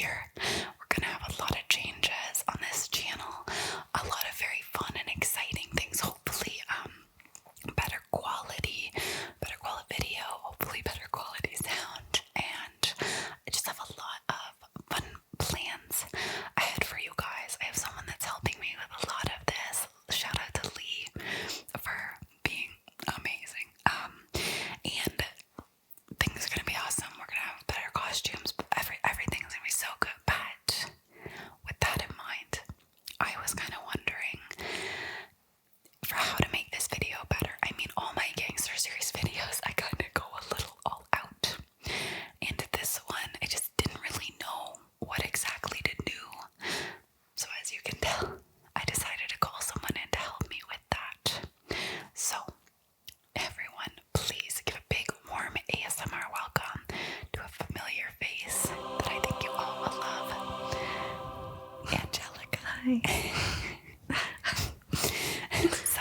year, we're going to have a lot of changes on this channel. A lot of very fun and exciting things. Hopefully, better quality video, hopefully better quality sound, and I just have a lot of fun plans ahead for you guys. I have someone that's helping me with a lot of this. Shout out to Lee for being amazing. And things are gonna be awesome. We're gonna have better costumes. Everything's gonna be so good. But with that in mind, I was kind of wondering for how to make this video better. I mean, all my gangster series videos, I kind of go a little all out, and this one, I just didn't really know what exactly to do. So as you can tell, I decided to call someone in to help me with that. So everyone, please give a big warm ASMR welcome to a familiar face that I think you all will love. Angelica. Hi. So,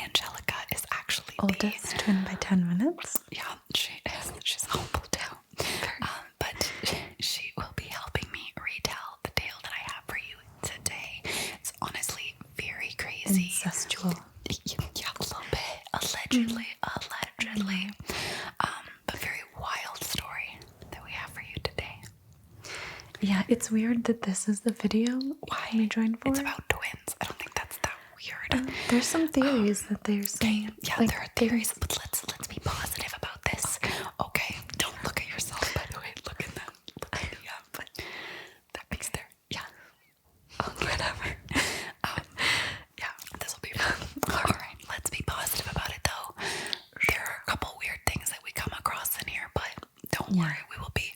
Angelica is actually oldest twin by 10 minutes. Yeah, she is. She's humble too. But she will be helping me retell the tale that I have for you today. It's honestly very crazy. Incestual. Yeah, a little bit. Allegedly. But very wild story that we have for you today. Yeah, it's weird that this is the video we joined for. It's about twins. I don't think that's that weird. There's some theories that they're saying. Yeah, like, there are theories, but let's be positive about this. Okay, don't look at yourself, by the way. Look at them. Look at me up. But that makes their whatever. Yeah, this will be fun. All right, let's be positive about it though. There are a couple weird things that we come across in here, but don't worry, we will be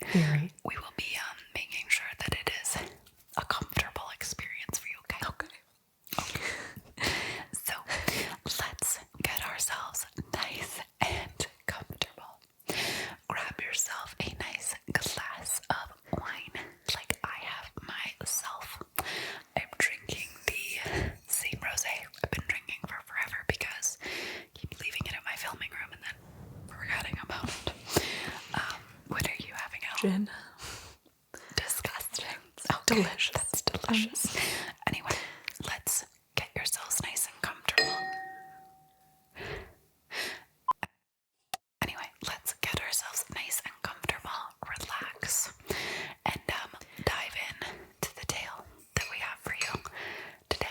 making sure that it is a comfortable experience for you. Okay. So let's get ourselves nice and comfortable. Grab yourself a nice glass of wine, like I have myself. I'm drinking the same rosé I've been drinking for forever because I keep leaving it in my filming room and then forgetting about it. What are you having out? Gin. Disgusting. Okay, delicious. That's delicious. Anyway, let's get yourselves nice and comfortable. Relax, and dive in to the tale that we have for you today.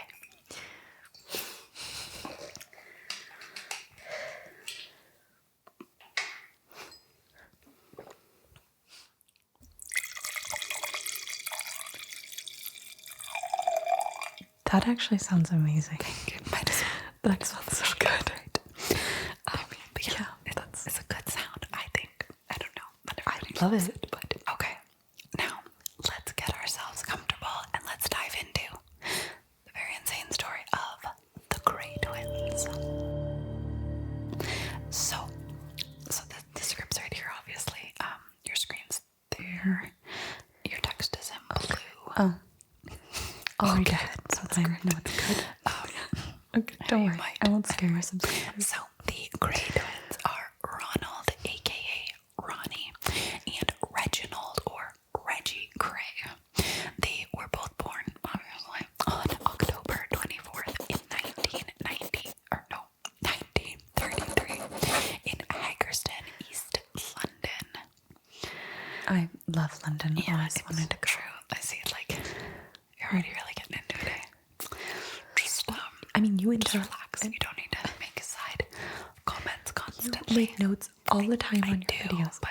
That actually sounds amazing. Thank you. Might as well. That sounds so good. Right? I mean, but yeah, it's a good sound, I think. I don't know. I love it. But okay, now let's get ourselves comfortable and let's dive into the very insane story of the Kray Twins. So the script's right here, obviously. Your screen's there. Your text is in blue. Oh. I'll read Okay, it so that I know it's good. Okay, don't worry. I won't scare my subscribers. So the Kray Twins are Ronald, aka Ronnie, and Reginald, or Reggie Kray. They were both born, obviously, on October 24th in 1933 in Haggerston, East London. I love London. Yeah, I always wanted to go. True. I see. Like, you're already really getting into it. Just I mean, you just relax. You don't need to make side comments constantly. You make notes all the time on your videos. But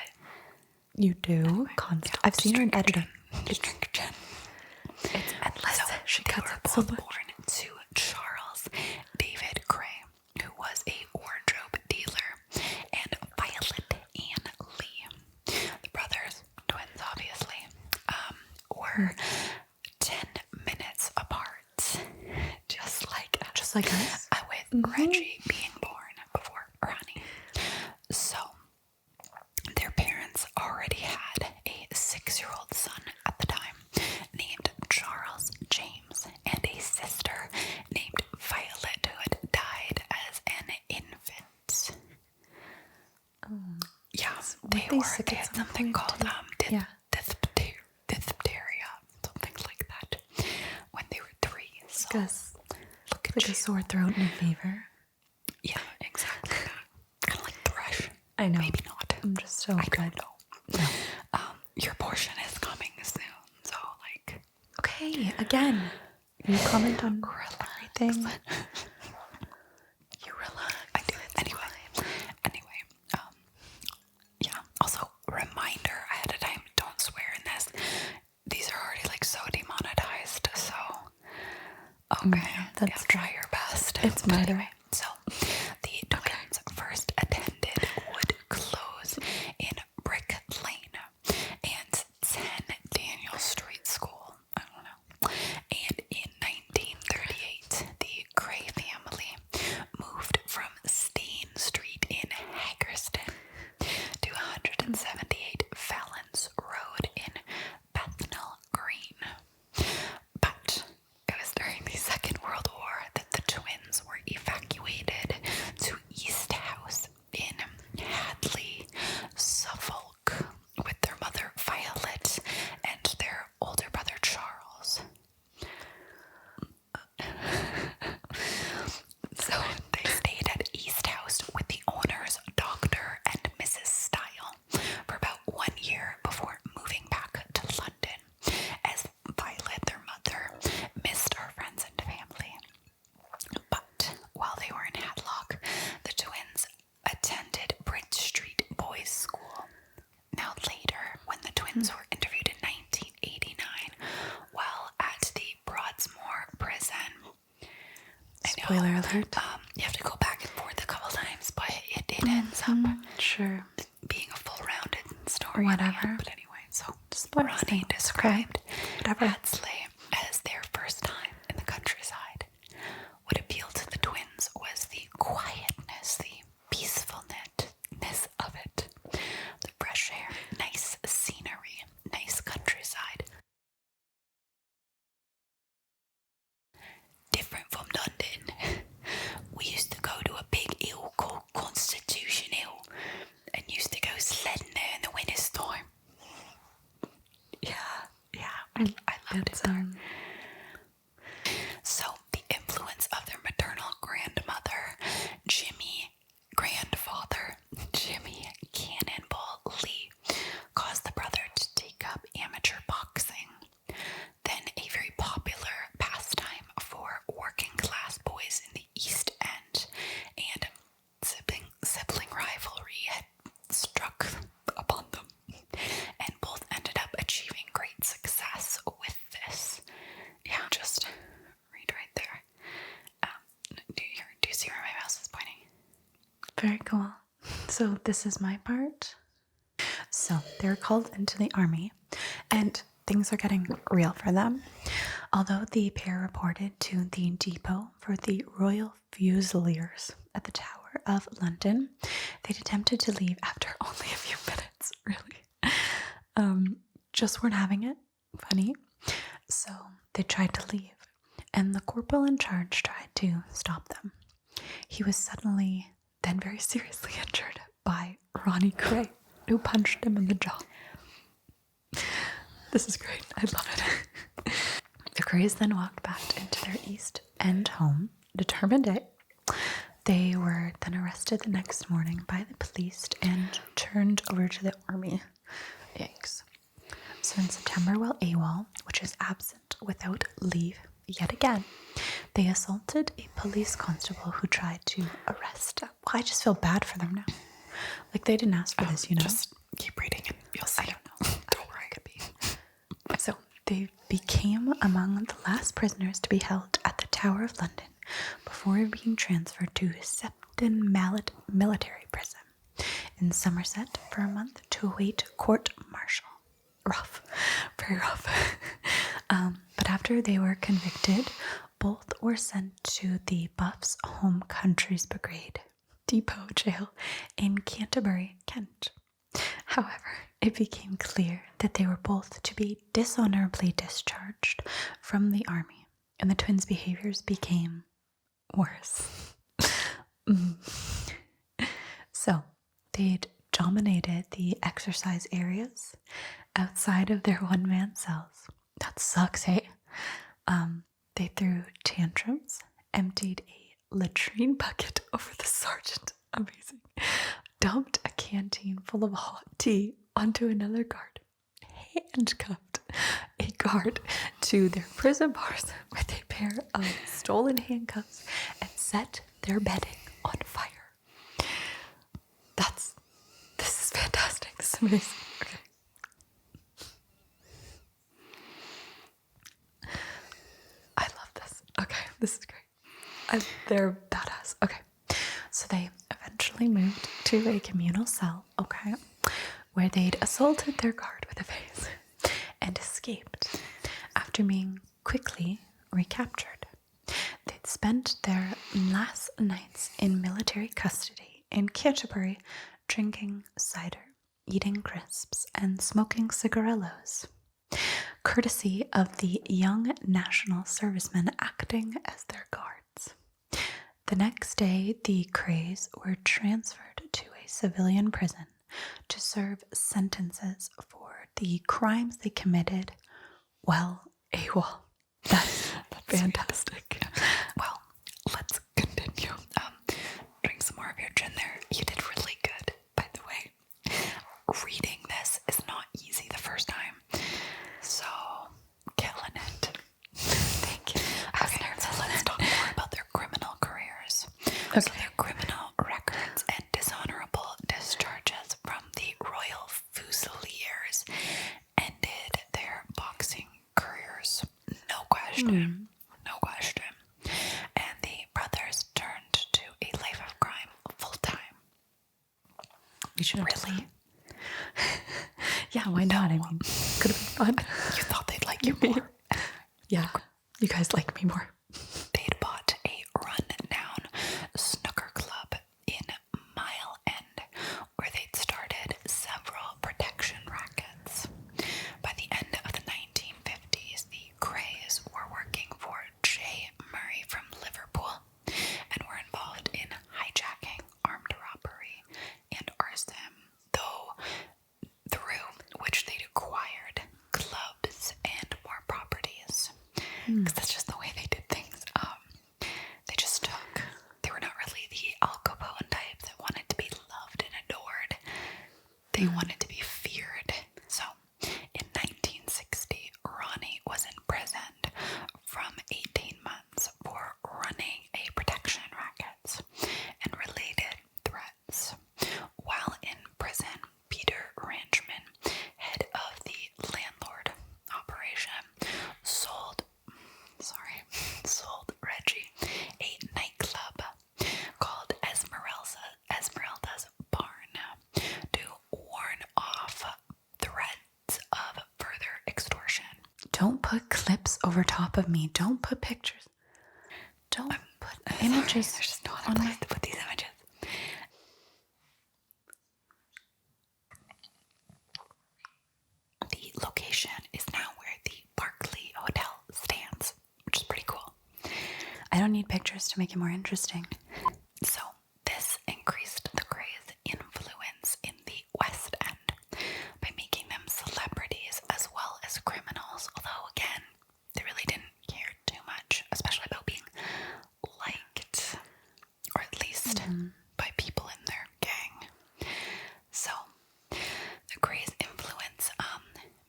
you do constantly. I've seen her in editing. Just drink your gin. It's endless. So She they cuts were it so both much. born to Charles David Kray, who was a wardrobe dealer, and Violet Ann Lee. The brothers, twins obviously, were 10 minutes apart, just like us, with Reggie being born before Ronnie. So their parents already had a 6-year-old son at the time named Charles James, and a sister named Violet who had died as an infant. Yeah, they had something called diphtheria. like a sore throat and a fever. Yeah, exactly. Kind of like thrush. I know. Maybe not. I'm just so I good. don't know. No. Your portion is coming soon, so like. Okay, again. You comment on everything. You relax. I do. Anyway, yeah. Also, reminder ahead of time: don't swear in this. These are already like so demonetized. So, okay, that's try your best. It's murder. Anyway, so the twins first attended Wood Close in Brick Lane and 10 Daniel Street School. I don't know. And in 1938, the Kray family moved from Steen Street in Hagerstown to 178 Fallons Road in Bethnal Green. But it was during the Second World War that the twins were evacuated to East House in Hadley, Suffolk, with their mother Violet and their older brother Charles. So they stayed at East House with the owners, Dr. and Mrs. Style, for about 1 year before moving back to London, as Violet, their mother, missed her friends and family. But while they were in Hadlock, the twins attended Bridge Street Boys' School. Now later, when the twins were interviewed in 1989 while at the Broadsmoor prison, Spoiler alert. You have to go back and forth a couple times, but it ends up Sure. being a full-rounded story. Whatever. But anyway, so Spoil Ronnie things, described Whatever. Hadsley as their first time in the countryside. What appealed to the twins was the quietness, the peacefulness of it, the fresh air, nice scenery, nice countryside. Different from London. We used to go to a big hill called Constitution Hill and used to go sledding there in the winter's time. Yeah, I loved it there. So the influence of their maternal grandmother, grandfather Jimmy Cannonball Lee, caused the brother to take up amateur boxing, then a very popular pastime for working class boys in the East End, and sibling rivalry had struck upon them, and both ended up achieving great success with this. Yeah, just read right there. Do you see where my mouse is pointing? Very cool. So this is my part. So they're called into the army, and things are getting real for them. Although the pair reported to the depot for the Royal Fusiliers at the Tower of London, they'd attempted to leave after only a few minutes, really. Just weren't having it. Funny. So they tried to leave, and the corporal in charge tried to stop them. He was suddenly, then very seriously injured by Ronnie Kray, who punched him in the jaw. This is great. I love it. The Krays then walked back into their East End home, determined it. They were then arrested the next morning by the police and turned over to the army. Yikes. So in September, while AWOL, which is absent without leave, yet again, they assaulted a police constable who tried to arrest them. Well, I just feel bad for them now. Like, they didn't ask for this, you know? Just keep reading and you'll see. I don't know. Don't worry. Could be. So they became among the last prisoners to be held at the Tower of London before being transferred to Septon Mallet Military Prison in Somerset for a month to await court-martial. Rough. Very rough. But after they were convicted, both were sent to the Buffs Home Countries Brigade Depot Jail in Canterbury, Kent. However, it became clear that they were both to be dishonorably discharged from the army, and the twins' behaviors became worse. So, they'd dominated the exercise areas outside of their one-man cells. That sucks, hey? They threw tantrums, emptied a latrine bucket over the sergeant, amazing, dumped a canteen full of hot tea onto another guard, handcuffed a guard to their prison bars with a pair of stolen handcuffs, and set their bedding on fire. This is fantastic. This is amazing. Okay. I love this. Okay, this is great. They're badass. Okay. So they eventually moved to a communal cell, okay, where they'd assaulted their guard with a vase and escaped after being quickly recaptured. They'd spent their last nights in military custody in Canterbury, drinking cider, eating crisps, and smoking cigarillos, courtesy of the young national servicemen acting as their guards. The next day, the Krays were transferred to a civilian prison to serve sentences for the crimes they committed while AWOL. That's fantastic. Well, let's continue. Drink some more of your gin there. You did really good, by the way. Reading this is not easy the first time. So, killing it. Thank you. Okay, so let's talk more about their criminal careers. Okay. So their criminal records and dishonorable discharges from the Royal Fusiliers ended their boxing careers. No question. No question. And the brothers turned to a life of crime full time. We should have Really? Yeah, why not? I mean, could have been fun. You thought they'd like you more. Yeah, you guys like me more. They'd bought a run-down snooker club in Mile End, where they'd started several protection rackets. By the end of the 1950s, the Krays were working for J. Murray from Liverpool and were involved in hijacking, armed robbery, and arson, though through which they'd acquired clubs and more properties. Because that's just the way they did things. They just took. They were not really the Al Capone type that wanted to be loved and adored. They wanted to be feared. So, in 1960, Ronnie was imprisoned from 18 months for running a protection rackets and related threats. While in prison, Peter Ranchman, head of the landlord operation, sold Reggie a nightclub called Esmeralda's Barn to warn off threats of further extortion. Don't put clips over top of me. Don't put pictures. Don't put images There's just no on other my... place to put these images. The location is now where the Barclay Hotel stands, which is pretty cool. I don't need pictures to make it more interesting. So, this increased the Krays' influence in the West End by making them celebrities as well as criminals, although again, they really didn't care too much, especially about being liked, or at least by people in their gang. So, the Krays' influence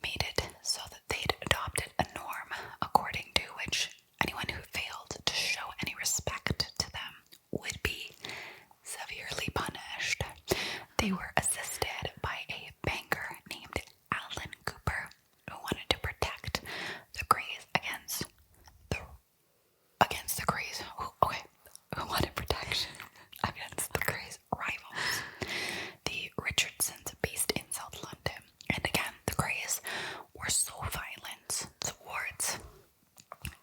made it so that they'd adopted a norm according to which anyone who failed to show any respect to them would be severely punished. They were assisted by a banker named Alan Cooper, who wanted to protect the Krays against the Krays. Who wanted protection against the Krays' rivals, the Richardsons, based in South London. And again, the Krays were so violent towards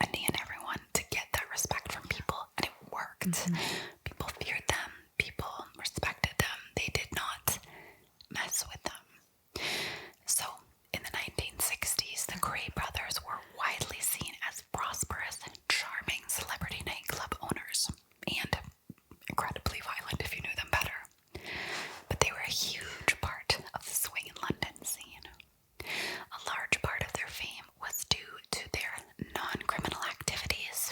any and everyone to get that respect from people, and it worked. People feared them, people respected them, they did not mess with them. So, in the 1960s, the Kray brothers were widely seen as prosperous and charming celebrity nightclub owners, and incredibly violent if you knew them better. But they were a huge part of the swing in London scene. A large part of their fame was due to their non-criminal activities.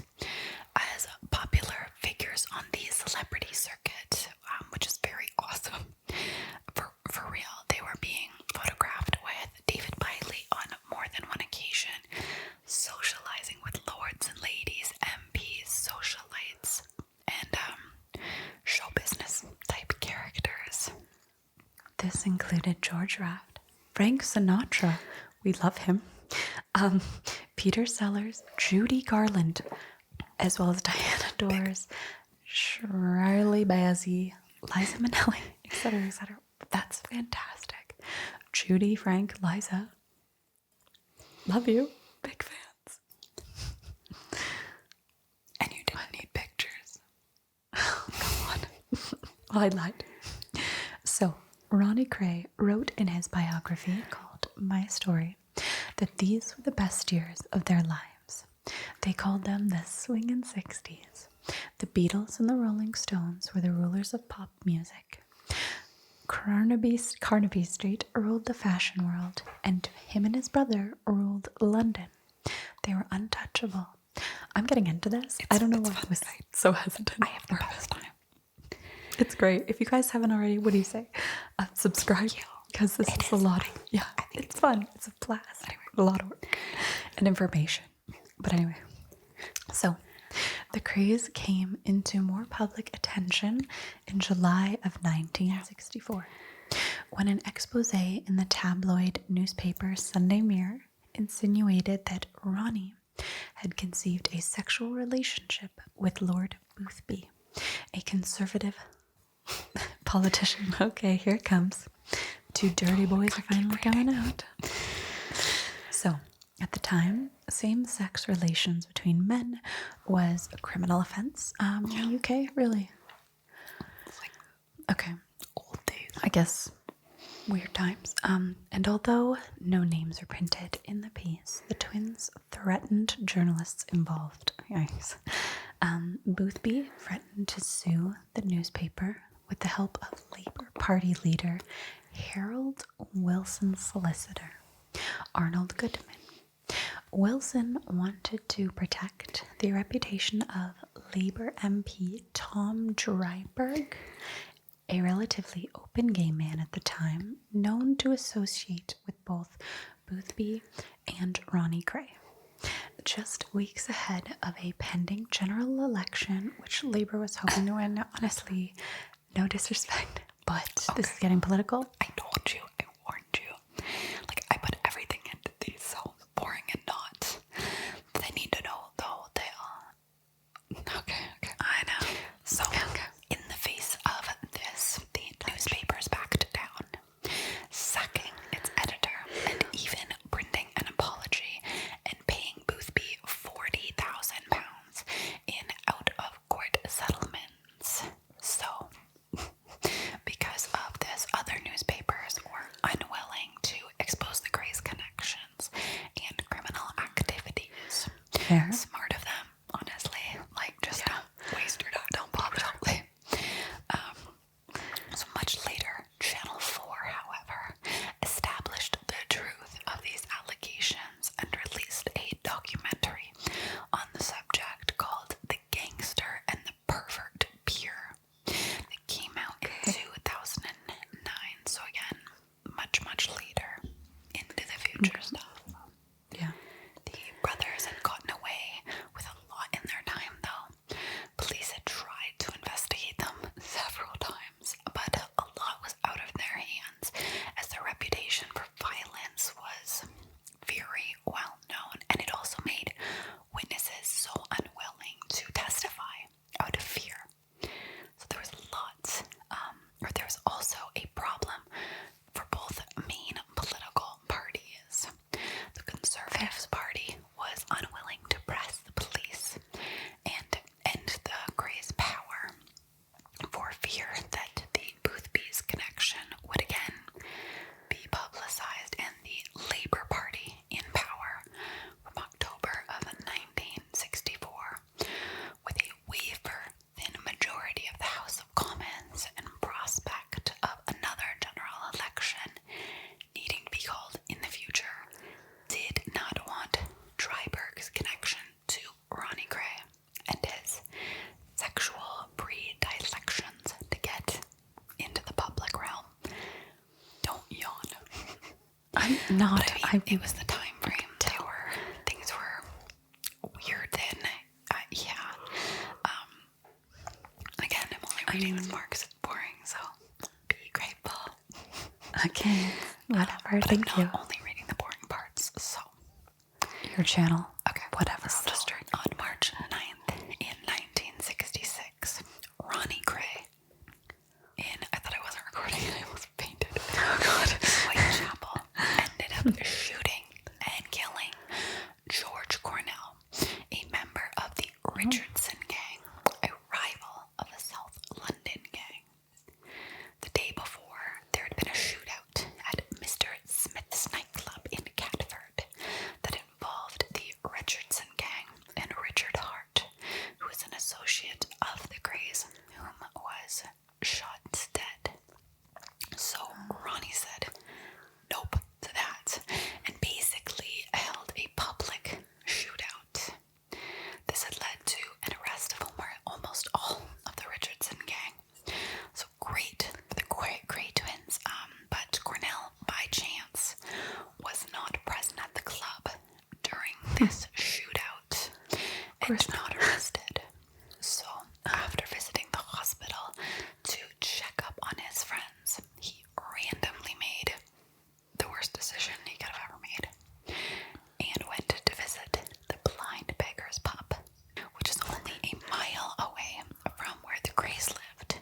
This included George Raft, Frank Sinatra, we love him, Peter Sellers, Judy Garland, as well as Diana Dors, Shirley Bassey, Liza Minnelli, etc., etc. That's fantastic. Judy, Frank, Liza, love you. Big fans. And you didn't need pictures. Come on. Well, I lied. So, Ronnie Kray wrote in his biography called My Story that these were the best years of their lives. They called them the swingin' 60s. The Beatles and the Rolling Stones were the rulers of pop music. Carnaby Street ruled the fashion world, and him and his brother ruled London. They were untouchable. I'm getting into this. I don't know why I was so hesitant. I have the best time. It's great. If you guys haven't already, what do you say? Subscribe, because this is a lot. Yeah, it's fun. It's a blast. Anyway, a lot of work and information. But anyway, so the Krays came into more public attention in July of 1964 when an expose in the tabloid newspaper Sunday Mirror insinuated that Ronnie had conceived a sexual relationship with Lord Boothby, a conservative politician. Okay, here it comes. Two dirty boys are finally coming out. So, at the time, same-sex relations between men was a criminal offense. In the UK, really? Okay. Old days. I guess weird times. And although no names are printed in the piece, the twins threatened journalists involved. Yikes. Boothby threatened to sue the newspaper with the help of Labour Party leader Harold Wilson's solicitor, Arnold Goodman. Wilson wanted to protect the reputation of Labour MP Tom Dryburgh, a relatively open gay man at the time, known to associate with both Boothby and Ronnie Kray. Just weeks ahead of a pending general election, which Labour was hoping to win. Honestly, no disrespect, but this is getting political. I told you. I warned you. Like, I put everything into these so boring and not. They need to know, though, Okay. I know. So, in the face of this, the newspapers backed down, sacking its editor and even printing an apology and paying Boothby £40,000 in out-of-court settlements. So, because of this, other newspapers were unwilling to expose the Krays' connections and criminal activities. Fair. Smart of them, honestly. Like, just don't waste your time. Don't bother. So much later, Channel 4, however, established the truth of these allegations and released a documentary on the subject called The Gangster and the Pervert Peer. It came out in 2009, so again, much later into the future stuff. Yeah. The brothers had gotten away with a lot in their time, though. Police had tried to investigate them several times, but a lot was out of their hands as their reputation for violence was very well known, and it also made witnesses so unwilling to testify out of fear. So there was there was also a problem for both main political parties. The Conservatives Party was unwilling to press the police and end the Krays' power for fear that the Boothby's connection would again be publicized, and the Labour Party in power from October of 1964 with a wafer-thin majority of the House of Commons and prospect of another general election needing to be called in the future, did not want Dryburgh's connection to Ronnie Kray and his sexual predilections to get into the public realm. Don't yawn. I'm not. But I mean, it was the time frame. Things were weird then. Again, I'm only reading with marks. It's boring, so be grateful. Okay, whatever. But Thank I'm you. not only reading the boring parts, so. Your channel. Okay. Whatever. I'll So, just start. on March 9th in 1966, Ronnie Kray I thought I wasn't recording and I almost fainted. Oh God. Whitechapel ended up shooting and killing George Cornell, a member of the Richardson gang, a rival of the South London gang. The day before, there had been a shootout at Mr. Smith's nightclub in Catford that involved the Richardson gang and Richard Hart, who was an associate of the Krays, whom was shot dead. So Ronnie said nope to that and basically held a public shootout. This had led to an arrest of almost all of the Richardson gang. So great for the Kray Twins, but Cornell, by chance, was not present at the club during this shootout and not arrested. So after visiting the hospital to check up on his friends, he randomly made the worst decision he could have ever made and went to visit the Blind Beggar's Pub, which is only a mile away from where the Krays lived.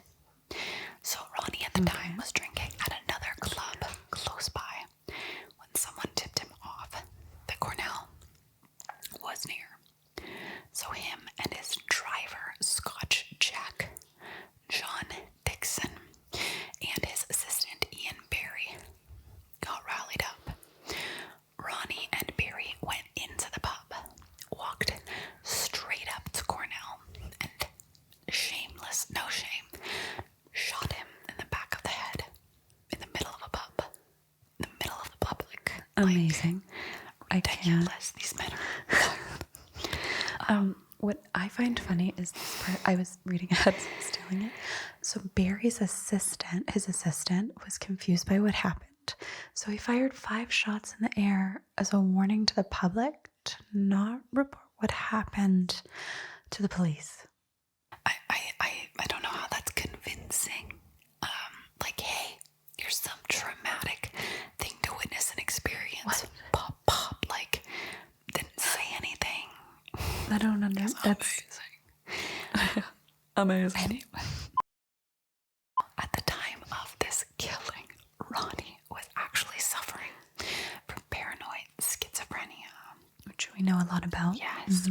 So Ronnie at the time was drinking at another club close by when someone tipped him off that Cornell was near. So him and his driver, Scotch Jack, John Dixon, and his assistant Ian Barry got rallied up. Ronnie and Barry went into the pub, walked straight up to Cornell, and no shame, shot him in the back of the head in the middle of a pub, in the middle of the public. Amazing. Ridiculous. These men are. What I find funny is this part. I was reading ahead, so I was stealing it. So Barry's his assistant, was confused by what happened. So he fired 5 shots in the air as a warning to the public to not report what happened to the police. I don't know how that's convincing. Like, hey, here's some traumatic thing to witness and experience. What? Pop, pop, like, didn't say anything. I don't understand. That's amazing. Anyway, at the time of this killing, Ronnie was actually suffering from paranoid schizophrenia. Which we know a lot about. Yes,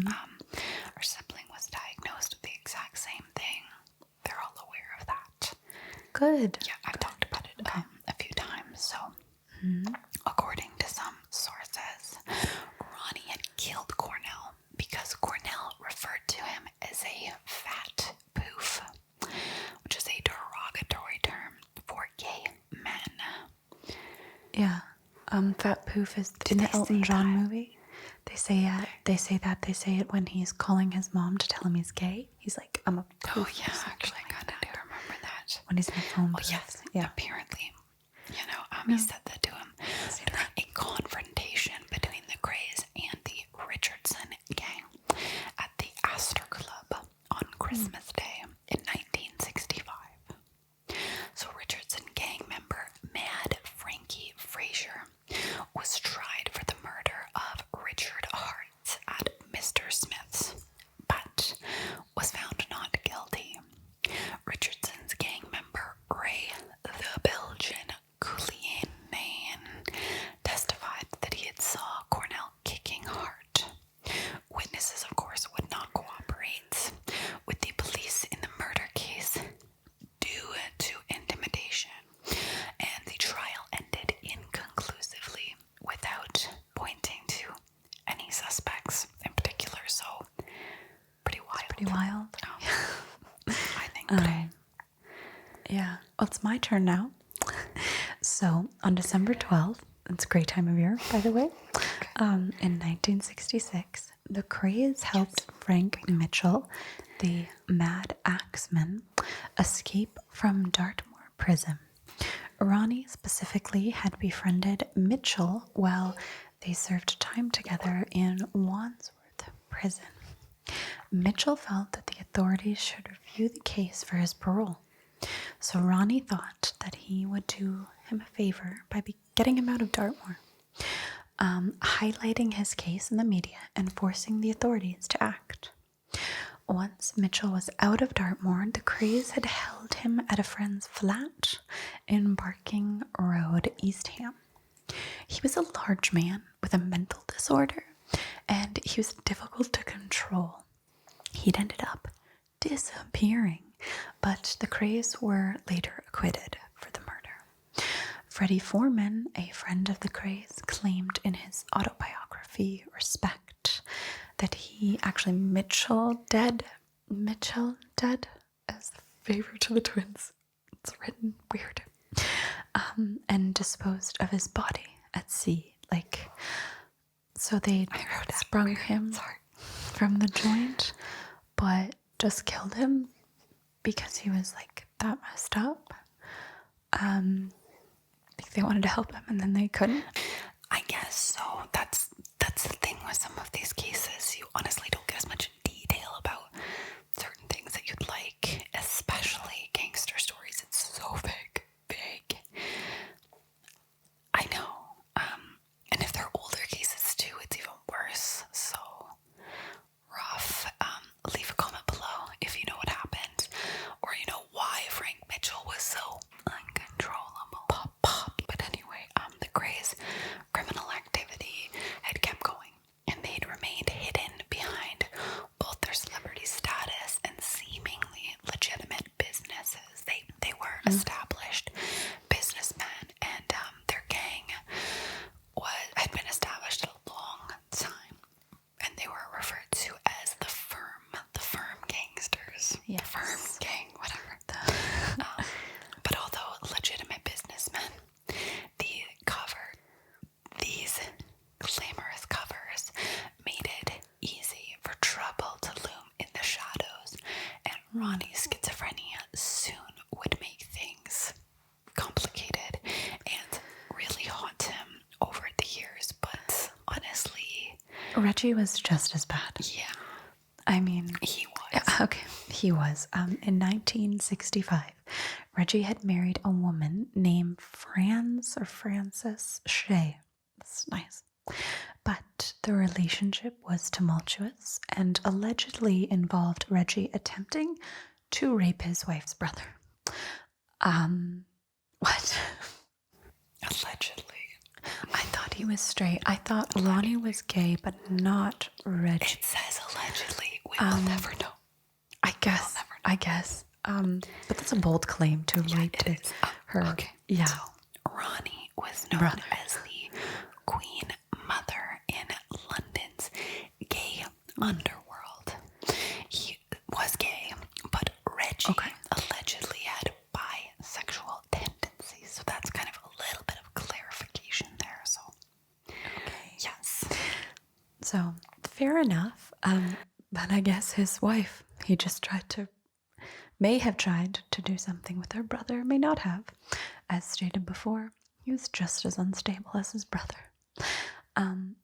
our sibling was diagnosed with the exact same thing. They're all aware of that. Good. Yeah, I've talked about it a few times. So, according to some sources, Ronnie had killed Cornell because Cornell referred to him as a fat poof, which is a derogatory term for gay men. Yeah. Fat Poof is in the Elton John movie. They say it when he's calling his mom to tell him he's gay. He's like, I'm a poof. Oh yeah, actually, I kind of do remember that. When he's in the phone Well, booth. yes, Yeah. apparently, he said that to him during a confrontation between the Krays and the Richardson gang at the Astor Club on Christmas Day in 1965. So Richardson gang member Mad Frankie Frazier was tried for the murder of Richard Hart at Mr. Smith's, but was found not guilty. Richardson's gang member Ray the Belgian Coulianen testified that he had saw Cornell kicking Hart. Witnesses, of course, would not cooperate with the police in the murder case due to intimidation, and the trial ended inconclusively without pointing to any suspects in particular. So, pretty wild. Pretty wild. I think pretty. Yeah. Well, it's my turn now. So, on December 12th, it's a great time of year, by the way, in 1966, the Krays helped Frank Mitchell, the Mad Axeman, escape from Dartmoor prison. Ronnie specifically had befriended Mitchell while they served time together in Wandsworth prison. Mitchell felt that the authorities should review the case for his parole. So Ronnie thought that he would do him a favor by getting him out of Dartmoor, highlighting his case in the media and forcing the authorities to act. Once Mitchell was out of Dartmoor, the Krays had held him at a friend's flat in Barking Road, East Ham. He was a large man with a mental disorder, and he was difficult to control. He'd ended up disappearing, but the Krays were later acquitted for the murder. Freddie Foreman, a friend of the Krays, claimed in his autobiography, Respect, that he actually Mitchell dead as the favor to the twins. It's written weird. And disposed of his body at sea. So they sprung him from the joint, but just killed him because he was that messed up. They wanted to help him and then they couldn't. I guess so. That's the thing with some of these cases. You honestly don't get as much detail about certain things that you'd like, especially gangster stories. It's so big. I know. And if they're older cases too, it's even worse. So rough. Leave a comment below if you know what happened, or you know why Frank Mitchell was so uncontrollable. Pop. But anyway, the Krays' criminal activity had kept going, and they'd remained hidden behind both their celebrity status and seemingly legitimate businesses. They were established businessmen, and their gang had been established a long time, and they were referred to as the firm gangsters. Yes. The firm gang, whatever. But although legitimate businessmen, these glamorous covers made it easy for trouble to loom in the shadows, and Ronnie's schizophrenia soon would make things complicated and really haunt him over the years. But honestly, Reggie was just as bad. yeah, I mean, he was. Okay, he was. In 1965, Reggie had married a woman named Frances Shea. That's nice. But the relationship was tumultuous and allegedly involved Reggie attempting to rape his wife's brother. What? Allegedly. I thought he was straight. I thought Ronnie was gay, but not Reggie. It says allegedly. We will never know. I guess. But that's a bold claim to rape her. Okay. Yeah. So Ronnie was known as the Queen Mother in London's gay underworld. He was gay, but Reggie allegedly had bisexual tendencies. So that's kind of a little bit of clarification there. So, yes. So, fair enough. But I guess his wife, he just may have tried to do something with her brother, may not have. As stated before, he was just as unstable as his brother.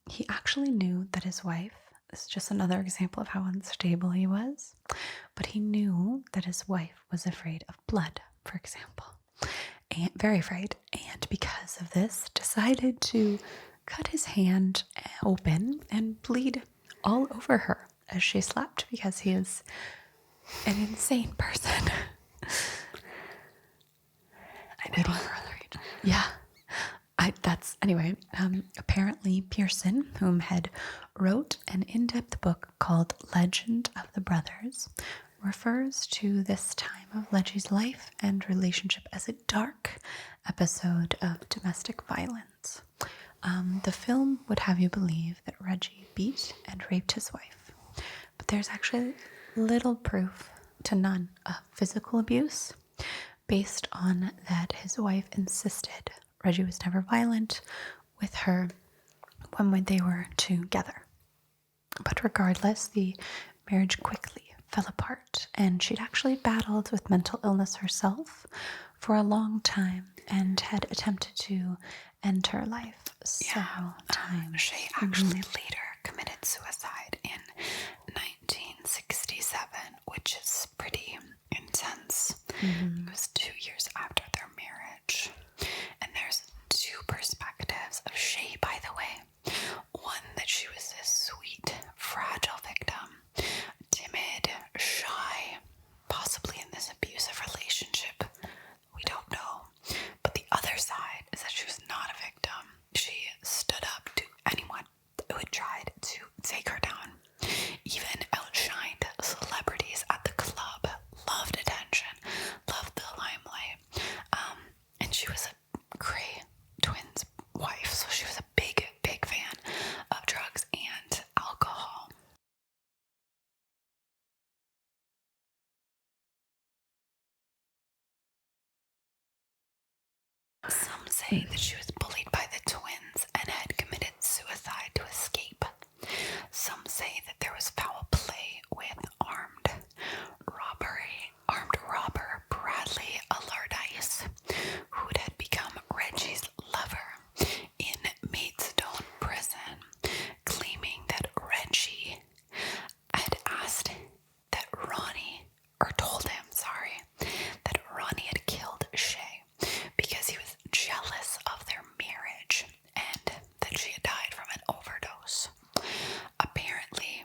He actually knew that his wife, this is just another example of how unstable he was, but he knew that his wife was afraid of blood, for example, and very afraid, and because of this, decided to cut his hand open and bleed all over her as she slept, because he is an insane person. I know. Yeah. Anyway, apparently Pearson, whom had wrote an in-depth book called Legend of the Brothers, refers to this time of Reggie's life and relationship as a dark episode of domestic violence. The film would have you believe that Reggie beat and raped his wife, but there's actually little proof to none of physical abuse, based on that his wife insisted Reggie was never violent with her when they were together. But regardless, the marriage quickly fell apart, and she'd actually battled with mental illness herself for a long time and had attempted to end her life several times. She actually later committed suicide in 1967, which is pretty intense. It was 2 years after their marriage. And say that she was bullied by the twins and had committed suicide to escape. Some say that there was foul play with armed robber Bradley Allardyce, who had become Reggie's lover in Maidstone prison, claiming that Reggie had told him, that Ronnie had killed Shay because he was jealous of their marriage and that she had died from an overdose. Apparently,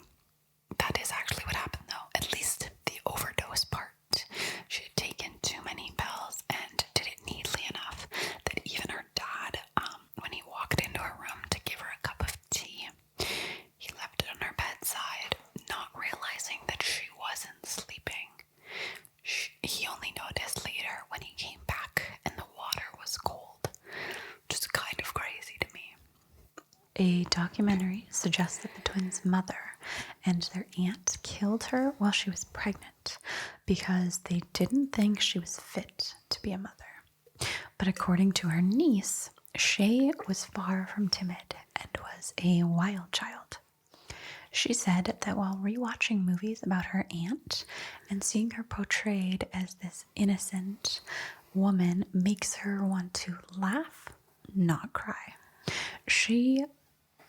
that is actually what happened, though, at least the overdose part. She had taken too many pills and did it neatly enough that even her dad, when he walked into her room to give her a cup of tea, he left it on her bedside, not realizing that she wasn't sleeping. He only noticed later when he came back and the water was cold. Just kind of crazy to me. A documentary suggests that the twins' mother and their aunt killed her while she was pregnant because they didn't think she was fit to be a mother. But according to her niece, Shay was far from timid and was a wild child. She said that while rewatching movies about her aunt and seeing her portrayed as this innocent woman makes her want to laugh, not cry. She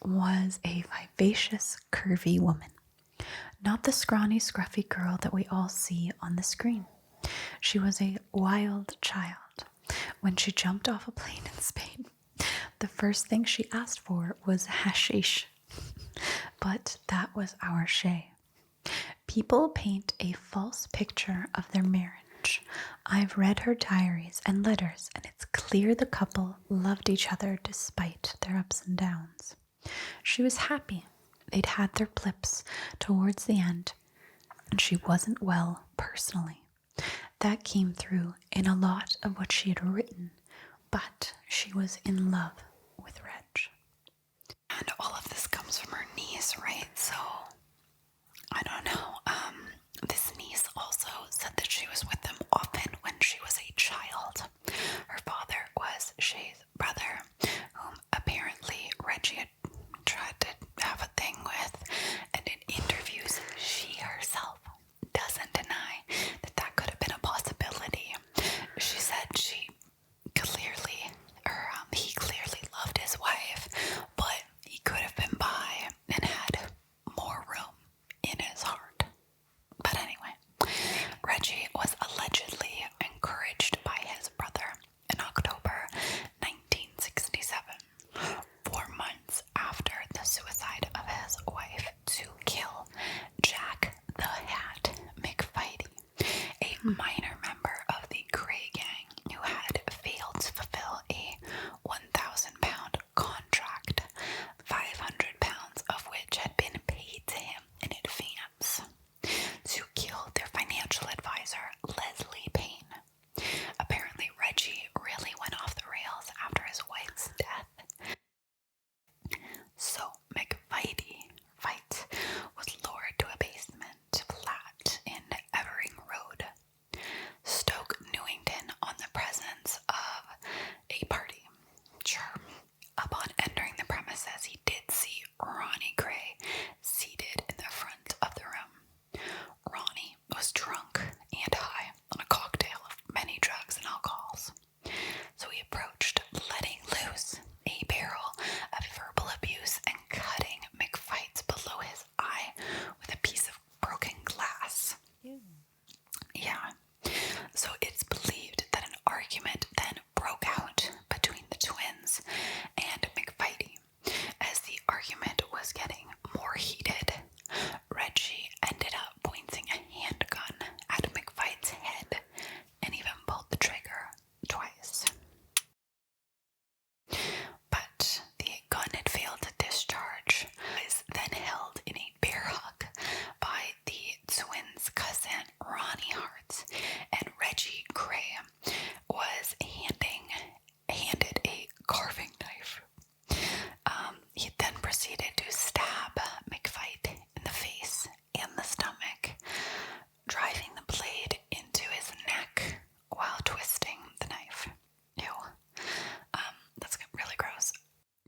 was a vivacious, curvy woman, not the scrawny, scruffy girl that we all see on the screen. She was a wild child. When she jumped off a plane in Spain, the first thing she asked for was hashish. But that was our Shay. People paint a false picture of their marriage. I've read her diaries and letters, and it's clear the couple loved each other despite their ups and downs. She was happy. They'd had their blips towards the end, and she wasn't well personally. That came through in a lot of what she had written, but she was in love with Reg. And all of this comes from her niece, right? So, I don't know. This niece also said that she was with them often when she was a child. Her father was Shay's brother, whom apparently Reggie had tried to have a thing with. And in interviews, she herself doesn't deny that that could have been a possibility. She said he clearly loved his wife, but he could have been bi and had more room in his heart. But anyway, Reggie was allegedly encouraged by his brother in October 1967, 4 months after the suicide of his wife, to kill Jack the Hat McFighty, a minor member of the Kray gang who had failed to fulfill a 1,000-pound contract, 500 pounds of which had been paid to him in advance, to kill their financial advisor, Leslie Payne. Apparently, Reggie really went off the rails after his wife's death. So, McFighty was lured to a basement flat in Evering Road.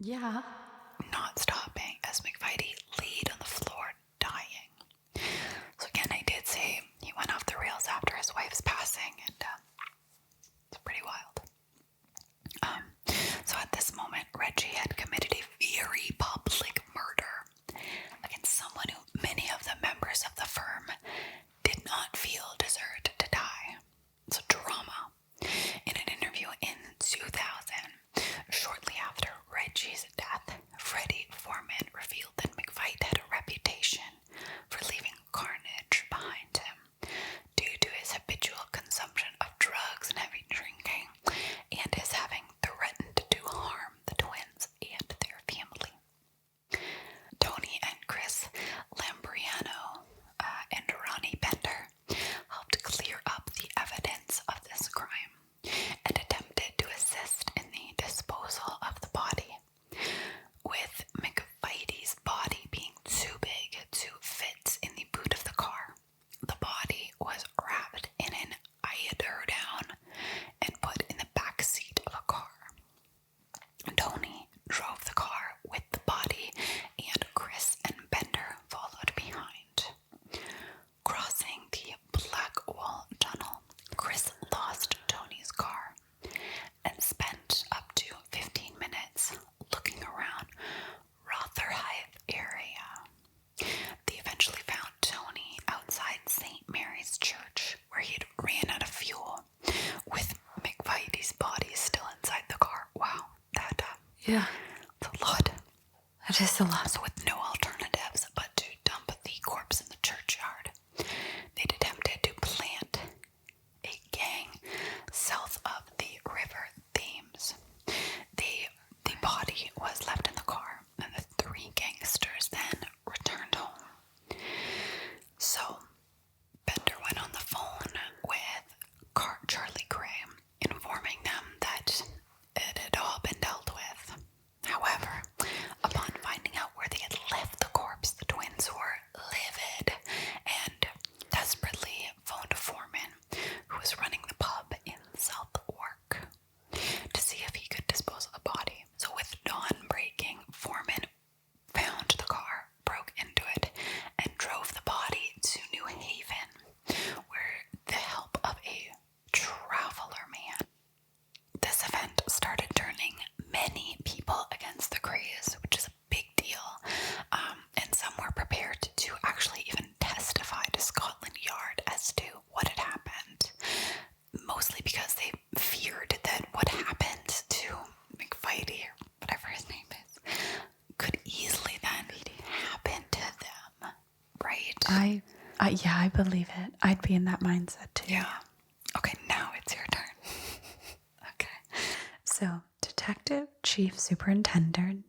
Yeah. not stopping as McVitie laid on the floor, dying. So again, I did say he went off the rails after his wife's passing, and it's pretty wild. So at this moment, Reggie had committed a very public murder against someone who many of the members of the firm did not feel deserved to die. So drama. In an interview in 2000, shortly after Reggie's death, Freddie Foreman revealed that McVitie had a reputation for leaving carnage behind him due to his habitual consumption of drugs and heavy drinking, and his having threatened to harm the twins and their family. Tony and Chris Lambriano and Ronnie Bender helped clear up the evidence of this crime and attempted to assist in the disposal of the body, with McVitie's body being too big to fit in the boot of the car. The body was wrapped in an eiderdown and put in the back seat of a car. Tony drove the car with the body, and Chris and Bender followed behind. Crossing the Blackwall Tunnel, Chris lost Tony's car and spent up to 15 minutes looking around Rotherhithe area. They eventually found Tony outside St. Mary's Church, where he had ran out of fuel, with McVitie's body still inside the car. Wow, that's a lot. That is a lot. So with no alternatives but to dump the corpse in the churchyard, they'd attempted to plant a gang south of the River Thames. The body was left in the car, and the three gangsters then returned home. So Bender went on the phone with Charlie Kray, informing them that it had all been dealt with. However, upon finding out where they had left the corpse, the twins were livid and desperately phoned Foreman, who was running the pub in Southwark, to see if he could dispose of the body. So with dawn breaking, Foreman found the car, broke into it, and drove the body to New Haven, where the help of a traveler man. This event started turning many people against the Krays, which is a big deal, and some were prepared to actually even testify to Scotland Yard as to what had happened, mostly because they feared that what happened to McVitie, or whatever his name is, could easily then happen to them, right? I believe it. I'd be in that mindset too. Yeah. Okay, now it's your turn. Okay. So, Detective Chief Superintendent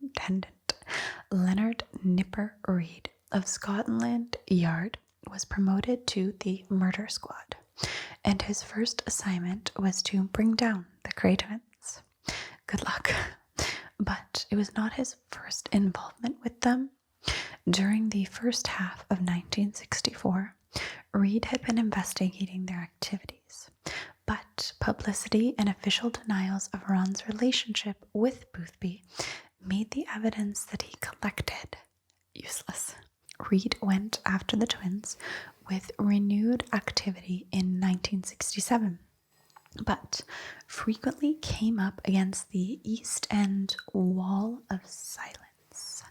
Leonard Nipper Reid of Scotland Yard was promoted to the murder squad, and his first assignment was to bring down the Kray Twins. Good luck. But it was not his first involvement with them. During the first half of 1964, Reid had been investigating their activities, but publicity and official denials of Ron's relationship with Boothby made the evidence that he collected useless. Reid went after the twins with renewed activity in 1967, but frequently came up against the East End wall of silence,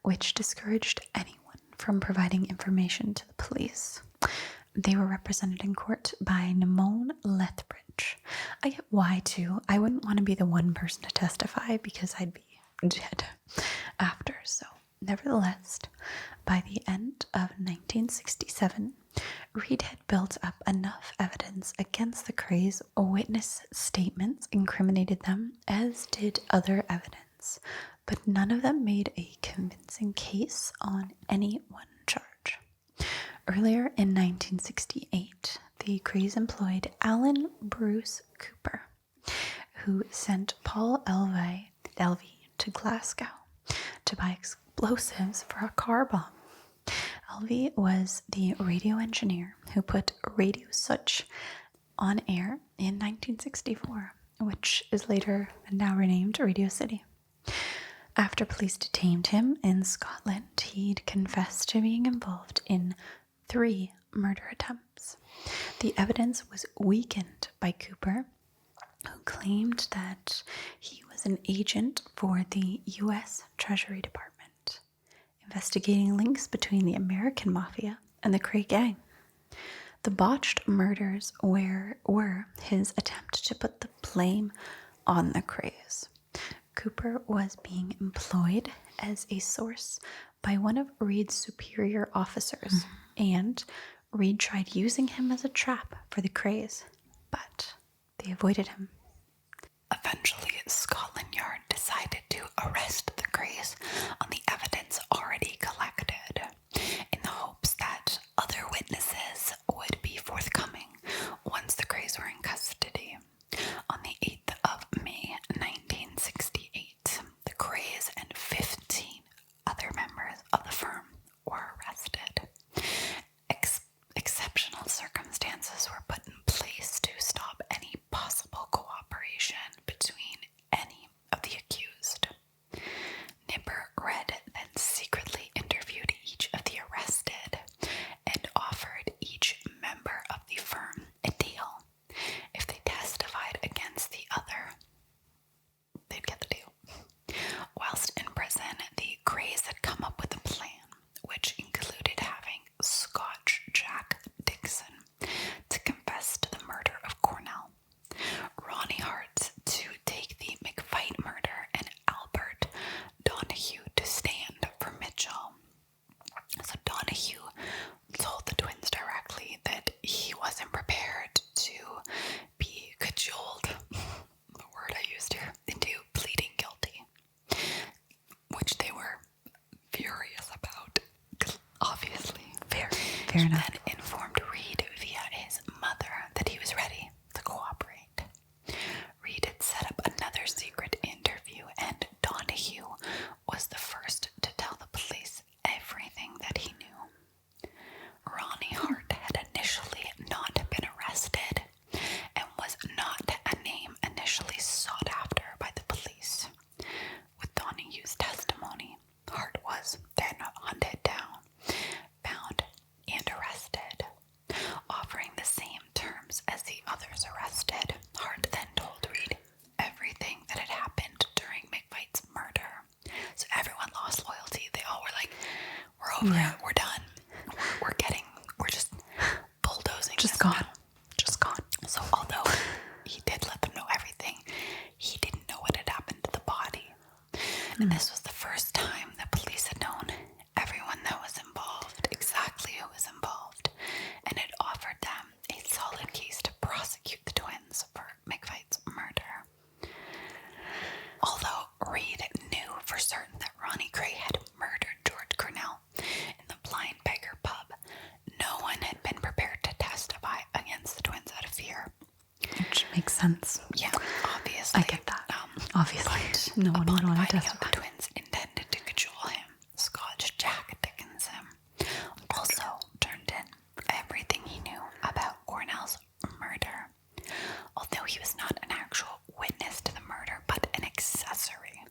which discouraged anyone from providing information to the police. They were represented in court by Nimone Lethbridge. I get why too. I wouldn't want to be the one person to testify because I'd be dead after. So, nevertheless, by the end of 1967, Reid had built up enough evidence against the Krays. Witness statements incriminated them, as did other evidence, but none of them made a convincing case on any one charge. Earlier in 1968, the Krays employed Alan Bruce Cooper, who sent Paul Elvey to Glasgow to buy explosives for a car bomb. Elvey was the radio engineer who put Radio Such on air in 1964, which is later and now renamed Radio City. After police detained him in Scotland, he'd confessed to being involved in 3 murder attempts. The evidence was weakened by Cooper, who claimed that he was an agent for the U.S. Treasury Department, investigating links between the American Mafia and the Kray gang. The botched murders were his attempt to put the blame on the Krays. Cooper was being employed as a source by one of Reed's superior officers, and Reed tried using him as a trap for the Krays, but they avoided him. Eventually, Scotland Yard decided to arrest the Krays on the evidence already collected, in the hopes that other witnesses would be forthcoming once the Krays were in custody. On the 8th of May, 1968, the Krays and 15 other members of the firm were arrested. Exceptional circumstances were put in place to stop any possible cooperation between any of the accused. Nipper Red then secretly interviewed each of the arrested and offered each member of the firm a deal. If they testified against the other, they'd get the deal. Whilst in prison, the Krays had come up with a plan, which included having Scotch Jack Dixon to confess to the murder of Cornell, Ronnie Hart to take the McFight murder, and Albert Donahue to stand for Mitchell. So Donahue told the twins directly that he wasn't prepared to be cajoled, the word I used here, into pleading guilty, which they were furious about, obviously. Fair He enough. then informed Reed via his mother that he was ready to cooperate. Reed had set up another secret interview, and Donahue was the first to tell the police everything that he knew. Ronnie Hart had initially not been arrested and was not a name initially sought after by the police. With Donahue's testimony, Hart was then hunted down, found, and arrested. Offering the same terms as the others arrested, Hart then told Reed everything that had happened during McFight's murder. So everyone lost loyalty. They all were like, we're over it, we're done. We're just bulldozing. Just this gone. now. Just gone. So although he did let them know everything, he didn't know what had happened to the body. And this was the first time the police had known everyone that was involved, exactly who was involved, and it offered them a solid case to prosecute the twins for McFight's murder. Although Reed knew for certain that Ronnie Kray had murdered George Cornell in the Blind Beggar pub, no one had been prepared to testify against the twins out of fear. Which makes sense. Yeah, obviously. I get that. Obviously. No one would want to Finding out testify. the twins intended to cajole him, Scotch Jack Dickinson also turned in everything he knew about Cornell's murder. Although he was not an actual witness to the murder, but an accessory,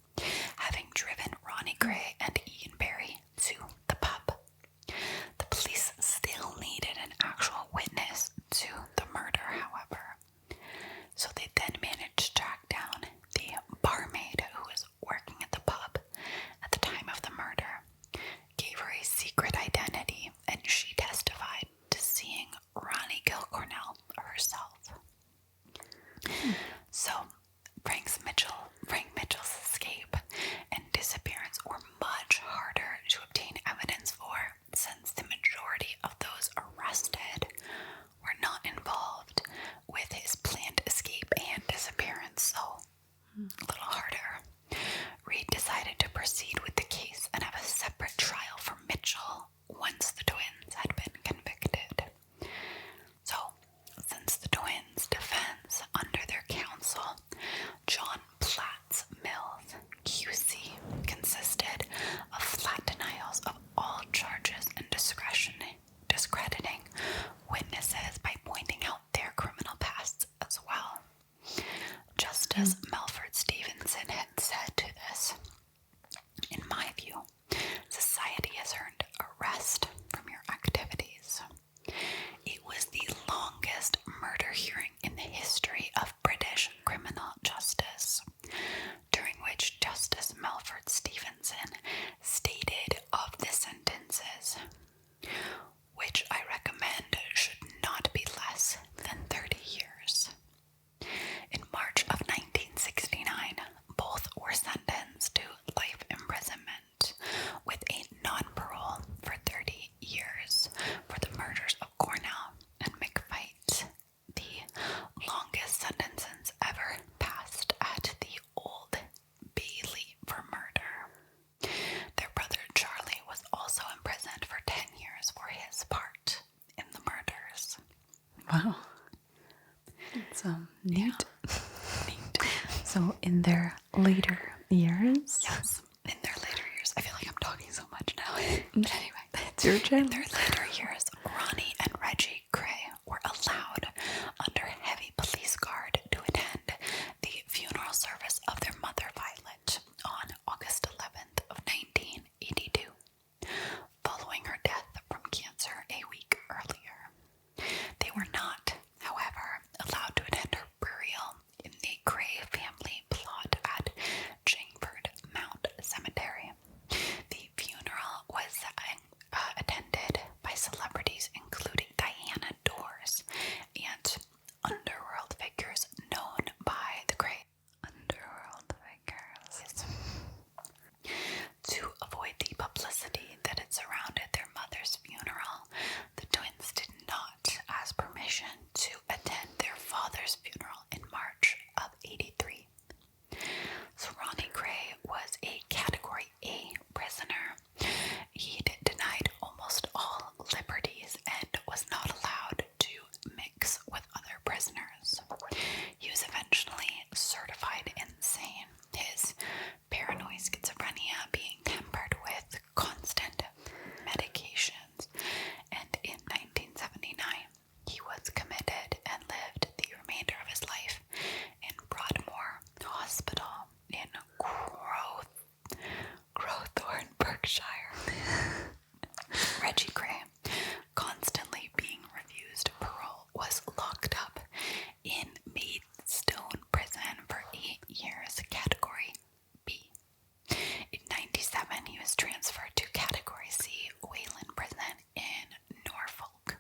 having driven Ronnie Kray and Ian Barry to the pub. The police still needed an actual witness to the murder, however. So they then managed to track down the barmaid who was working at the pub at the time of the murder, gave her a secret identity, and she testified to seeing Ronnie kill Cornell herself. So Frank Mitchell's escape and disappearance were much harder to obtain evidence for, since the majority of those arrested were not involved with his planned escape and disappearance, so a little harder. Reed decided to proceed with the case and have a separate trial for Mitchell once the twins had been convicted. So, since the twins' defense under their counsel, John Platts Mills, QC, consisted of flat denials of all charges and discrediting witnesses by pointing out their criminal pasts as well. Just as Melford Stevenson had said to this, Wow. It's neat. Yeah. Neat. So in their later years. Yes. In their later years. I feel like I'm talking so much now. But anyway. It's your channel. In their later years, Ronnie and Reggie Kray were allowed under heavy police guard to attend the funeral service of their mother Violet on August 11th of 1982, following her death from cancer a week earlier. They were not, however, allowed to attend her burial in the Kray family plot at Chingford Mount Cemetery. The funeral was attended by celebrities including Diana Dors and underworld figures known by the Krays. Underworld figures. To avoid the publicity that had surrounded their mother's funeral, the twins did not ask permission to attend their father's funeral in March of '83. So Ronnie Kray was a Category A prisoner. He'd denied almost all liberties and was not allowed to mix with other prisoners. He was eventually certified insane, his paranoid schizophrenia being tempered with constant medications, and in 1979 he was committed and lived the remainder of his life in Broadmoor Hospital in Crowthorne, Berkshire. Reggie Kray, constantly being refused parole, was locked up in Maidstone Prison for 8 years, Category B. In '97, he was transferred to Category C, Wayland Prison in Norfolk.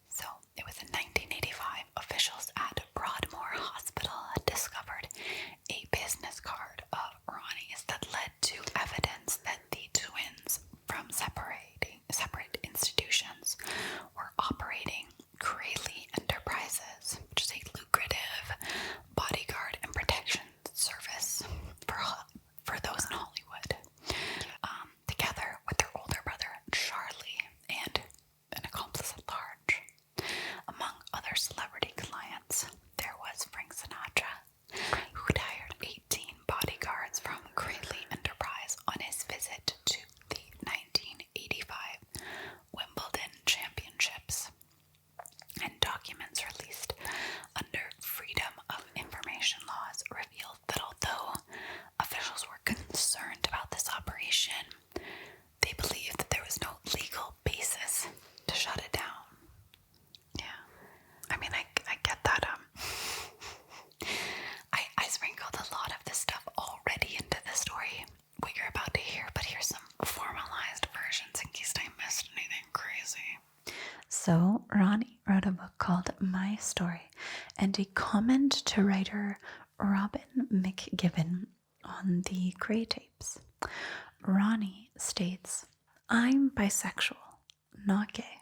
So, it was in 1985, officials at Broadmoor Hospital had discovered a business card of Ronnie's that led to evidence that the twins from separate institutions were operating Krays Enterprises, which is a lucrative bodyguard and protection service for those in Hollywood, together with their older brother Charlie and an accomplice at large. Among other celebrity clients, there was Frank Sinatra, who'd hired 18 bodyguards from Krays Enterprise on his visit to the 1985 Wimbledon Championships. And documents released under Freedom of Information laws revealed that although officials were concerned about this operation, they believed that there was no legal basis to shut it down. Yeah. I mean, I get that. I sprinkled a lot of this stuff already into the story, what you're about to hear, but here's some formalized versions in case I missed anything crazy. So, Ronnie wrote a book called My Story, and a comment to writer Robin McGibbon on the Kray tapes. Ronnie states, "I'm bisexual, not gay,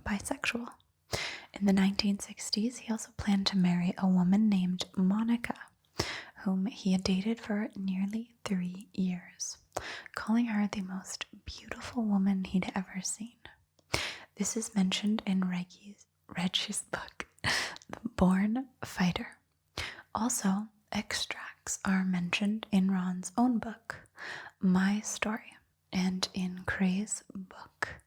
bisexual." In the 1960s, he also planned to marry a woman named Monica, whom he had dated for nearly 3 years, calling her the most beautiful woman he'd ever seen. This is mentioned in Reggie's book, The Born Fighter. Also, extracts are mentioned in Ron's own book, My Story, and in Krays' book,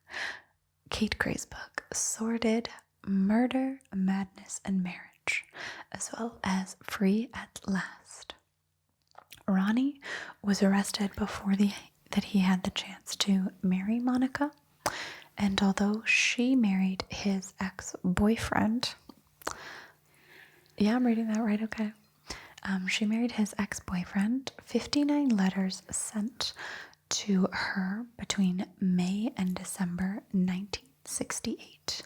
Kate Kray's book, Sordid Murder, Madness, and Marriage, as well as Free at Last. Ronnie was arrested before that he had the chance to marry Monica, and although she married his ex-boyfriend, yeah, I'm reading that right, okay. She married his ex-boyfriend. 59 letters sent to her between May and December 1968,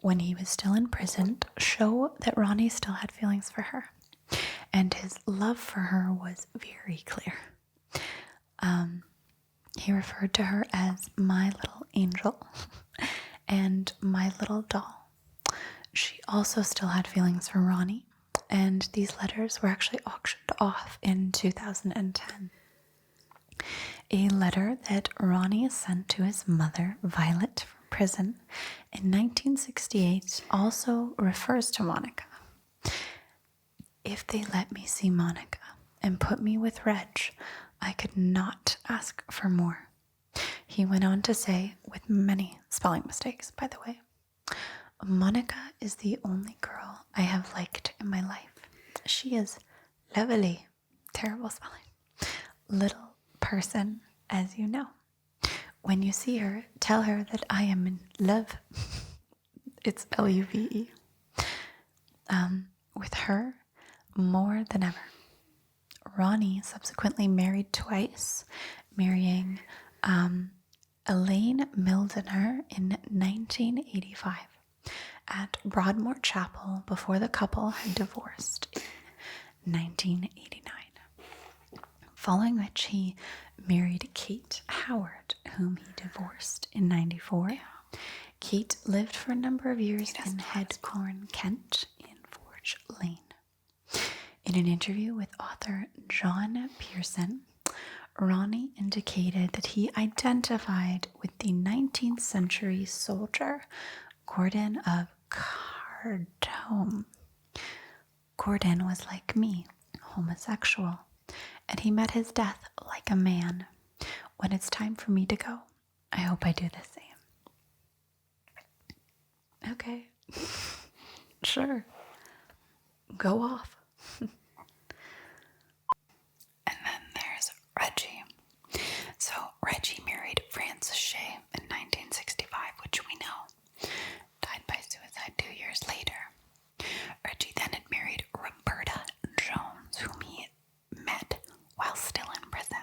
when he was still in prison, show that Ronnie still had feelings for her, and his love for her was very clear. He referred to her as my little angel and my little doll. She also still had feelings for Ronnie, and these letters were actually auctioned off in 2010. A letter that Ronnie sent to his mother, Violet, from prison in 1968 also refers to Monica. If they let me see Monica and put me with Reg, I could not ask for more. He went on to say, with many spelling mistakes, by the way, Monica is the only girl I have liked in my life. She is lovely. Terrible spelling. Little person, as you know. When you see her, tell her that I am in love. It's Luve. With her more than ever. Ronnie subsequently married twice, marrying Elaine Mildner in 1985 at Broadmoor Chapel before the couple had divorced in 1989. Following which he married Kate Howard, whom he divorced in 94. Yeah. Kate lived for a number of years in Headcorn, Kent, in Forge Lane. In an interview with author John Pearson, Ronnie indicated that he identified with the 19th century soldier Gordon of Cardome. Gordon was like me, homosexual, and he met his death like a man. When it's time for me to go, I hope I do the same. Okay. Sure. Go off. And then there's Reggie. So Reggie married Frances Shea in 1965, which we know. Died by suicide 2 years later. Reggie then had married Roberta Jones, whom he met while still in prison.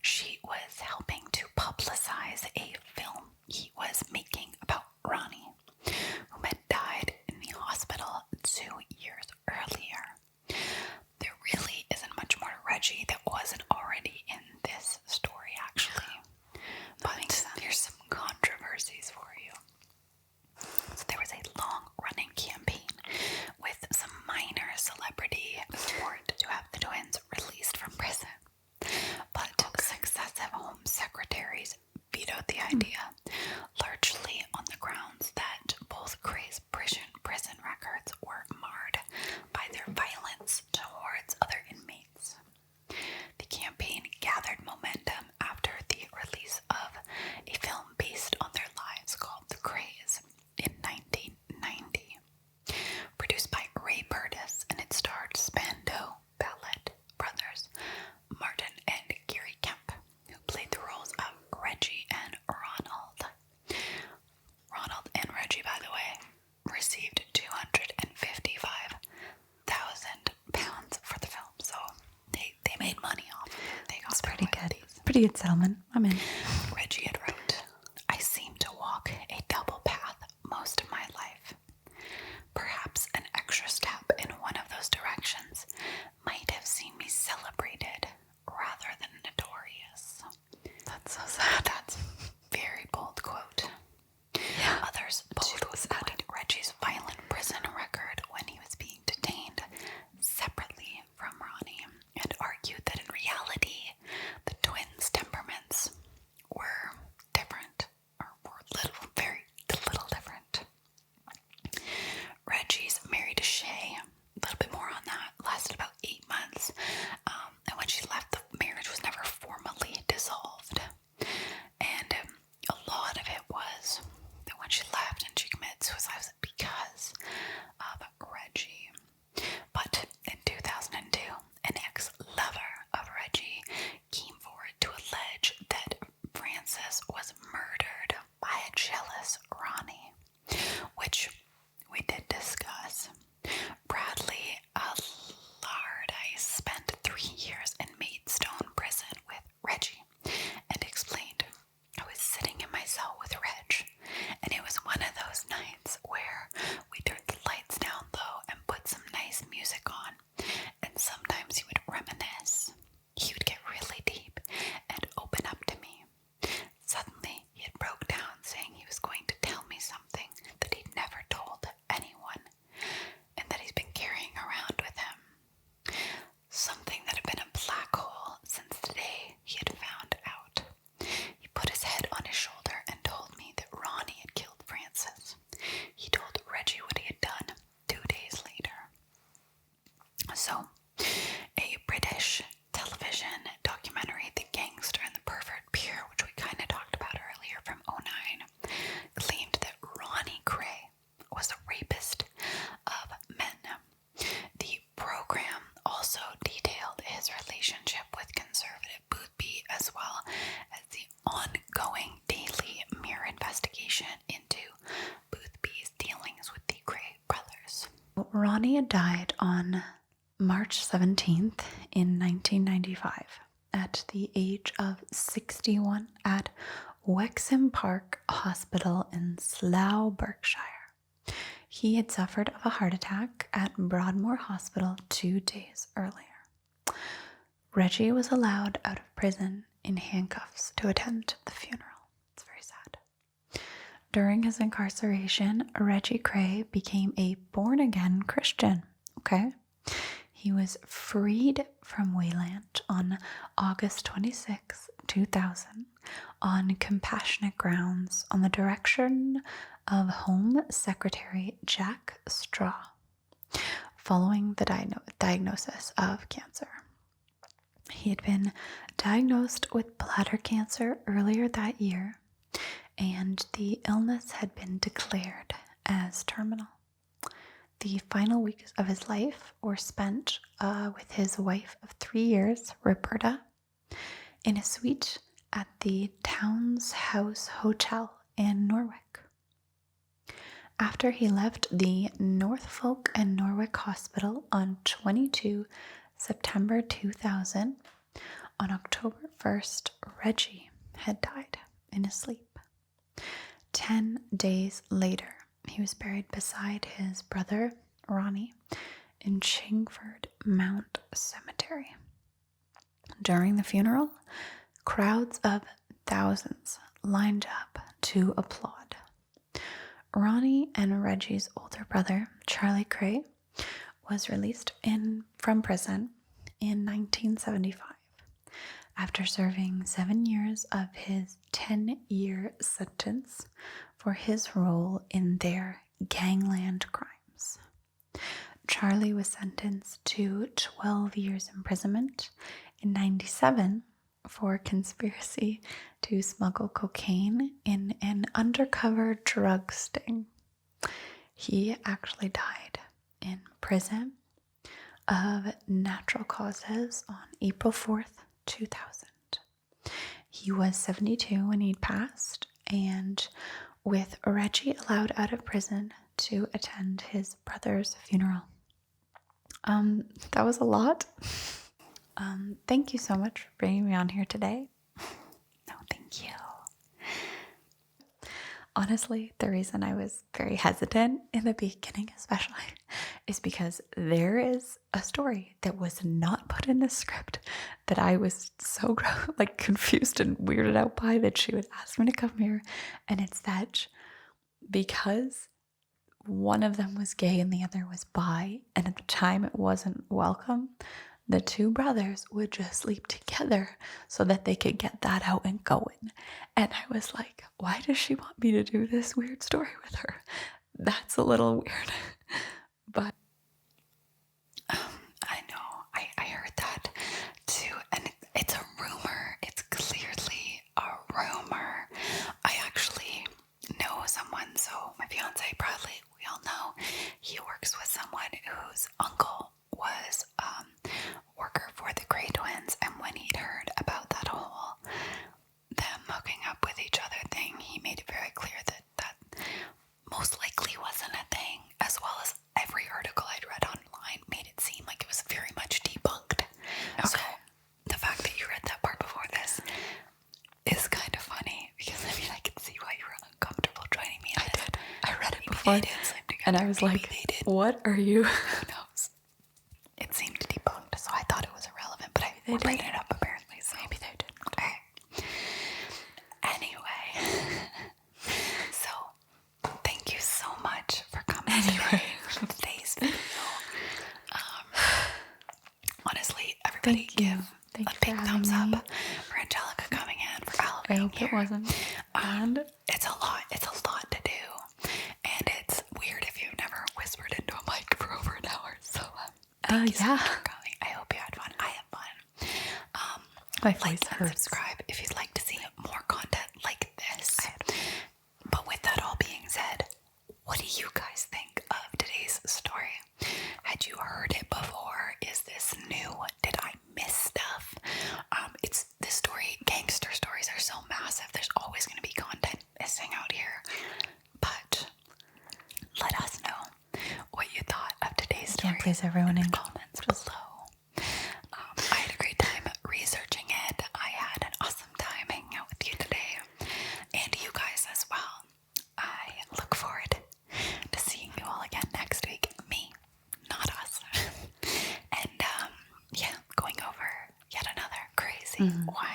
She was helping to publicize a film he was making about Ronnie, whom had died in the hospital 2 years earlier. There really isn't much more to Reggie that wasn't already in this story, actually. But here's some controversies for you. So there was a long-running campaign with some minor celebrity support to have the twins released from prison. But successive home secretaries vetoed the idea, largely on the grounds that both Krays' prison records were marred by their violence towards other inmates. The campaign gathered momentum after the release of a film based on their lives called The Krays in 1990. Produced by Ray Burtis, and it starred Spando Ballet brothers Martin and Gary Kemp, who played the roles of Reggie and Ronald. Ronald and Reggie, by the way, received £255,000 for the film, so they made money off of it. They got It's pretty good. Pretty good settlement. I'm in. Reggie had wrote, I seem to walk a double path most of my life. Perhaps an extra step in one of those directions might have seen me celebrated rather than notorious. That's so sad. That's a very bold quote. Yeah. Others cited Reggie's violent prison record when he was being detained separately from Ronnie, and argued that in reality, the twins' temperaments were different, or were very little different. Reggie's married to Shay. A little bit more on that. Lasted about 8 months. And when she left, the marriage was never formally dissolved. And a lot of it was that when she left and she Ronnie died on March 17th in 1995 at the age of 61 at Wexham Park Hospital in Slough, Berkshire. He had suffered of a heart attack at Broadmoor Hospital 2 days earlier. Reggie was allowed out of prison in handcuffs to attend the funeral. It's very sad. During his incarceration, Reggie Kray became a born-again Christian. Okay? He was freed from Wayland on August 26, 2000, on compassionate grounds on the direction of Home Secretary Jack Straw, following the diagnosis of cancer. He had been diagnosed with bladder cancer earlier that year, and the illness had been declared as terminal. The final weeks of his life were spent with his wife of 3 years, Roberta, in a suite at the Towns House Hotel in Norwich. After he left the Norfolk and Norwich Hospital on 22 September 2000, on October 1st, Reggie had died in his sleep. 10 days later, he was buried beside his brother, Ronnie, in Chingford Mount Cemetery. During the funeral, crowds of thousands lined up to applaud. Ronnie and Reggie's older brother, Charlie Kray, was released from prison in 1975 after serving 7 years of his 10-year sentence for his role in their gangland crimes. Charlie was sentenced to 12 years imprisonment in 1997 for conspiracy to smuggle cocaine in an undercover drug sting. He actually died in prison of natural causes on April 4th, 2000. He was 72 when he passed, and with Reggie allowed out of prison to attend his brother's funeral. That was a lot. Thank you so much for bringing me on here today. No, thank you. Honestly, the reason I was very hesitant in the beginning especially is because there is a story that was not put in the script that I was so confused and weirded out by that she would ask me to come here. And it's that because one of them was gay and the other was bi, and at the time it wasn't welcome, the two brothers would just sleep together so that they could get that out and going. And I was like, why does she want me to do this weird story with her? That's a little weird. But I know. I heard that too. And it's a rumor. It's clearly a rumor. I actually know someone. So my fiance, Bradley, we all know, he works with someone whose uncle was worker for the Kray Twins, and when he'd heard about that whole them hooking up with each other thing, he made it very clear that that most likely wasn't a thing, as well as every article I'd read online made it seem like it was very much debunked. Okay. So the fact that you read that part before this is kind of funny, because I mean I could see why you were uncomfortable joining me in this. I read it before, and I was like, what are you? Who knows? It seemed debunked, so I thought it was irrelevant, but we're bringing it up apparently, so maybe they didn't. Okay. Anyway, so thank you so much for coming today for today's video. Honestly, everybody give a big thumbs up for Angelica coming in, for Al being here. It wasn't. And it's a lot to do, and it's weird if you've never whispered into a mic for over an hour. So thank you so much for coming. I hope you had fun. I had fun. Like and subscribe if you'd like to see more content like this. But with that all being said, what do you guys think of today's story? Had you heard it before? Is this new? Did I miss stuff? It's this story. Gangster stories are so massive. There's always going to be content missing out here. But let us know what you thought of today's please everyone in comments below. I had a great time researching it. I had an awesome time hanging out with you today, and you guys as well. I look forward to seeing you all again next week. Me, not us. And yeah, going over yet another crazy, wild